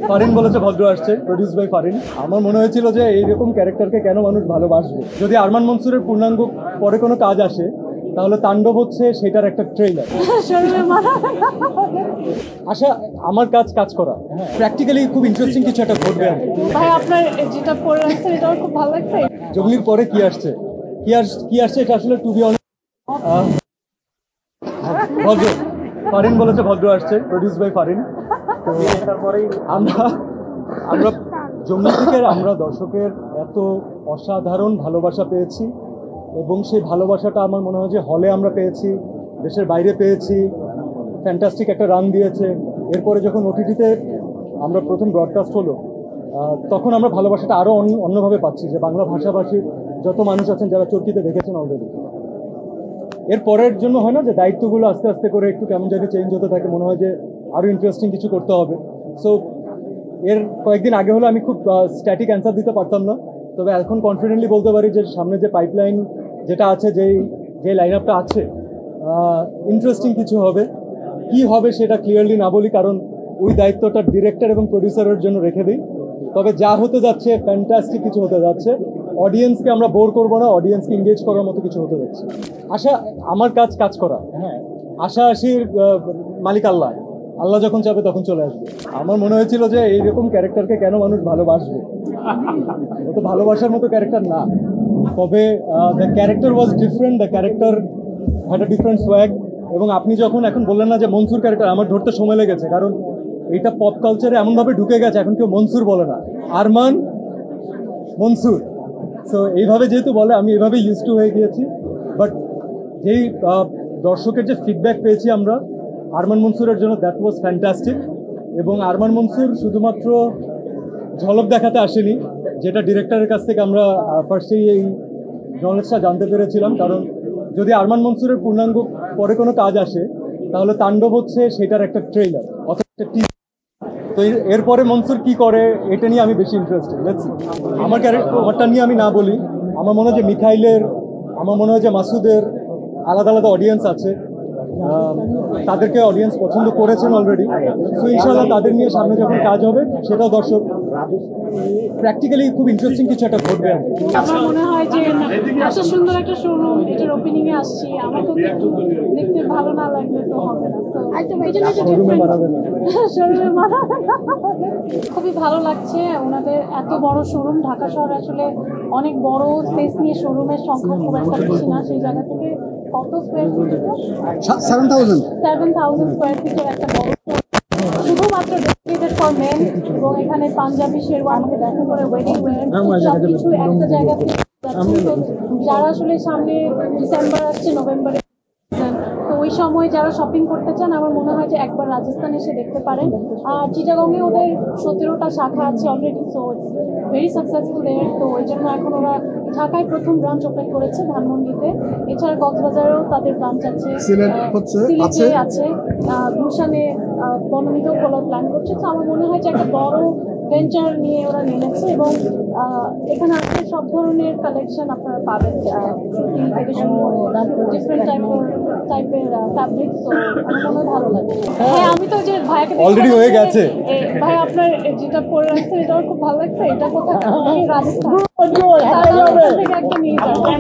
ফারিন বলেছে ভদ্র আসছে, প্রডিউস বাই ফারিন। আমার মনে হয়েছিল যে এইরকম ক্যারেক্টারকে কেন মানুষ ভালোবাসবে। যদি আরমান মনসুরের পূর্ণাঙ্গ পরে কোনো কাজ আসে তাহলে তাণ্ডব হচ্ছে সেটার একটা ট্রেইলার। আশা আমার কাজ করা, প্র্যাকটিক্যালি খুব ইন্টারেস্টিং কিছু একটা ঘটবে। ভাই আপনার যেটা পড়ে রাখছেন এটা আমার খুব ভালো লাগছে। জঙ্গলির পরে কি আসছে এটা আসলে টু বি অনেস্ট ভদ্র। ফারিন বলেছে ভদ্র আসছে, প্রডিউস বাই ফারিন। তো তারপরেই আমরা জঙ্গলি থেকে আমরা দর্শকের এত অসাধারণ ভালোবাসা পেয়েছি এবং সেই ভালোবাসাটা আমার মনে হয় যে হলে আমরা পেয়েছি, দেশের বাইরে পেয়েছি, ফ্যান্টাস্টিক একটা রান দিয়েছে। এরপরে যখন ওটিটিতে আমরা প্রথম ব্রডকাস্ট হলো তখন আমরা ভালোবাসাটা আরও অন্যভাবে পাচ্ছি, যে বাংলা ভাষাভাষীর যত মানুষ আছেন যারা চরকিতে দেখেছেন অলরেডি। এর পরের জন্য হয় না যে দায়িত্বগুলো আস্তে আস্তে করে একটু কেমন জানি চেঞ্জ হতে থাকে, মনে হয় যে আরও ইন্টারেস্টিং কিছু করতে হবে। সো এর কয়েকদিন আগে হলে আমি খুব স্ট্যাটিক অ্যান্সার দিতে পারতাম না, তবে এখন কনফিডেন্টলি বলতে পারি যে সামনে যে পাইপলাইন যেটা আছে, যে লাইন আপটা আছে, ইন্টারেস্টিং কিছু হবে। কি হবে সেটা ক্লিয়ারলি না বলি, কারণ ওই দায়িত্বটা ডিরেক্টর এবং প্রডিউসারের জন্য রেখে দিই। তবে যা হতে যাচ্ছে ফ্যান্টাস্টিক কিছু হতে যাচ্ছে। অডিয়েন্সকে আমরা বোর করবো না, অডিয়েন্সকে এঙ্গেজ করার মতো কিছু হতে যাচ্ছে। আশা আমার কাজ করা, আশা আশির মালিক আল্লাহ। আল্লাহ যখন চাবে তখন চলে আসবে। আমার মনে হয়েছিল যে এইরকম ক্যারেক্টারকে কেন মানুষ ভালোবাসবে। ও তো ভালোবাসার মতো ক্যারেক্টার না, তবে the character was different, the character had a different swag. এবং আপনি যখন এখন বললেন না যে মনসুর ক্যারেক্টার, আমার ধরতে সময় লেগেছে, কারণ এইটা পপ কালচারে এমনভাবে ঢুকে গেছে এখন কেউ মনসুর বলে না, আরমান মনসুর। সো এইভাবে যেহেতু বলে আমি এভাবে ইউজ টু হয়ে গিয়েছি। বাট যেই দর্শকের যে ফিডব্যাক পেয়েছি আমরা আরমান মনসুরের জন্য, দ্যাট ওয়াজ ফ্যান্টাস্টিক। এবং আরমান মনসুর শুধুমাত্র ঝলক দেখাতে আসেনি, যেটা ডিরেক্টরের কাছ থেকে আমরা ফার্স্টেই এই নলেজটা জানতে পেরেছিলাম। কারণ যদি আরমান মনসুরের পূর্ণাঙ্গ পরে কোনো কাজ আসে তাহলে তাণ্ডব হচ্ছে সেটার একটা ট্রেইলার অথবা একটা টিজার। তো এরপরে মনসুর কি করে এটা নিয়ে আমি বেশি ইন্টারেস্টেড। আমারটা নিয়ে আমি না বলি, আমার মনে হয় যে মিখাইলের, আমার মনে হয় যে মাসুদের আলাদা আলাদা অডিয়েন্স আছে, তাদেরকে অডিয়েন্স পছন্দ করেছেন অলরেডি। সো ইনশাআল্লাহ তাদের নিয়ে সামনে যখন কাজ হবে সেটাও দর্শক প্র্যাকটিক্যালি খুব ইন্টারেস্টিং কিছু একটা ঘটবে। আমার মনে হয় যে এত সুন্দর একটা শোরুম, এটার ওপেনিং এ আসছি, আমার তো দেখতে ভালো না লাগলে তো হবে না। খুবই ভালো লাগছে ওনাদের এত বড় শোরুম। ঢাকা শহরে আসলে অনেক বড় স্পেস নিয়ে শোরুমের সংখ্যা খুব একটা বেশি না। সেই জায়গা থেকে কত স্কোয়ার ফিট? 7,000 স্কোয়ার ফিটের একটা বড় শুধুমাত্র ডেডিকেটেড ফর মেন। এবং এখানে পাঞ্জাবি শেরওয়ানি আমাকে দেখা করে ওয়েডিং ওয়্যার সবকিছু একটা জায়গা থেকে যারা আসলে সামনে ডিসেম্বর আসছে, নভেম্বরে, তো ওই সময় যারা শপিং করতে চান আমার মনে হয় যে একবার রাজস্থান এসে দেখতে পারেন। আর চিটাগংয়ে ওদের 17টা শাখা আছে already, so it's very successful there. তো ওই জন্য এখন ওরা ঢাকায় প্রথম ব্রাঞ্চ ওপেন করেছে ধানমন্ডিতে, এছাড়া কক্সবাজারেও তাদের ব্রাঞ্চ আছে, সিলেটে আছে, গুলশানে, বনমিতেও খোলার প্ল্যান করছে। তো আমার মনে হয় যে একটা বড় ভেঞ্চার নিয়ে ওরা নেমেছে এবং এখানে আসলে সব ধরনের কালেকশন আপনারা পাবেন, থেকে শুরু করে ডিফারেন্ট টাইপের ফ্যাব্রিক্স। তো আমার মনে হয় ভালো লাগে। হ্যাঁ, আমি তো যে ভাইয়াকে অলরেডি হয়ে গেছে। ভাই আপনার যেটা পরে রাখছেন এটা আমার খুব ভালো লাগছে। এটা কোথায়? রাজস্থান থেকে একটা নিয়ে যাবেন।